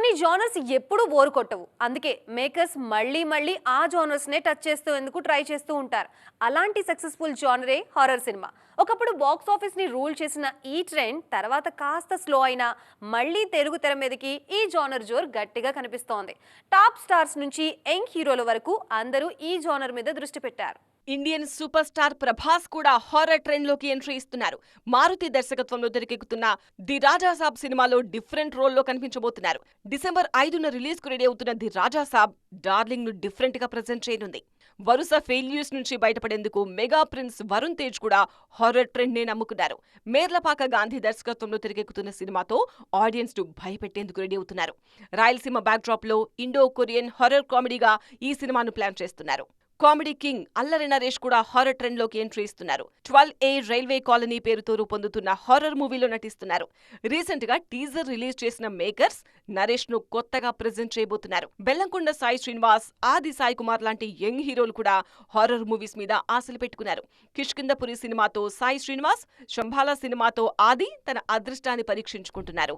కొన్ని జానర్స్ ఎప్పుడూ బోర్ కొట్టవు. అందుకే మేకర్స్ మళ్ళీ మళ్ళీ ఆ జానర్స్‌నే టచ్ చేస్తూ ఎందుకు ట్రై చేస్తూ ఉంటారు. అలాంటి సక్సెస్‌ఫుల్ జానరే హారర్ సినిమా. ఒకప్పుడు బాక్స్ ఆఫీస్‌ని రూల్ చేసిన ఈ ట్రెండ్ తర్వాత కాస్త స్లో అయినా మళ్ళీ తెలుగు తెర మీదకి ఈ జానర్ జోర్ గట్టిగా కనిపిస్తోంది. టాప్ స్టార్స్ నుంచి యంగ్ హీరోల వరకు అందరూ ఈ జానర్ మీద దృష్టి పెట్టారు. ఇండియన్ సూపర్ స్టార్ ప్రభాస్ కూడా హారర్ ట్రెండ్ లోకి ఎంట్రీ ఇస్తున్నారు. మారుతి దర్శకత్వంలో తెరకెక్కుతున్న ది రాజా సాబ్ సినిమాలో డిఫరెంట్ రోల్లో కనిపించబోతున్నారు. డిసెంబర్ 5న రిలీజ్ కు రెడీ అవుతున్న ది రాజా సాబ్ డార్లింగ్ ను డిఫరెంట్ గా ప్రెజెంట్ చేయనుంది. వరుస ఫెయిల్యూర్స్ నుంచి బయటపడేందుకు మెగా ప్రిన్స్ వరుణ్ తేజ్ కూడా హారర్ ట్రెండ్ నే నమ్ముకున్నారు. మేర్లపాక గాంధీ దర్శకత్వంలో తెరకెక్కుతున్న సినిమాతో ఆడియన్స్ ను భయపెట్టేందుకు రెడీ అవుతున్నారు. రాయలసీమ బ్యాక్ డ్రాప్ లో ఇండో కొరియన్ హారర్ కామెడీగా ఈ సినిమాను ప్లాన్ చేస్తున్నారు. కామెడీ కింగ్ అల్లరి నరేష్ కూడా హారర్ ట్రెండ్ లోకి ఎంట్రీ ఇస్తున్నారు. 12A రైల్వే కాలనీ పేరుతో రూపొందుతున్న హారర్ మూవీలో నటిస్తున్నారు. రీసెంట్ గా టీజర్ రిలీజ్ చేసిన మేకర్స్ నరేష్ ను కొత్తగా ప్రెజెంట్ చేయబోతున్నారు. బెల్లంకొండ సాయి శ్రీనివాస్, ఆది సాయి కుమార్ లాంటి యంగ్ హీరోలు కూడా హారర్ మూవీస్ మీద ఆశలు పెట్టుకున్నారు. కిష్కింధపురి సినిమాతో సాయి శ్రీనివాస్, శంభాలా సినిమాతో ఆది తన అదృష్టాన్ని పరీక్షించుకుంటున్నారు.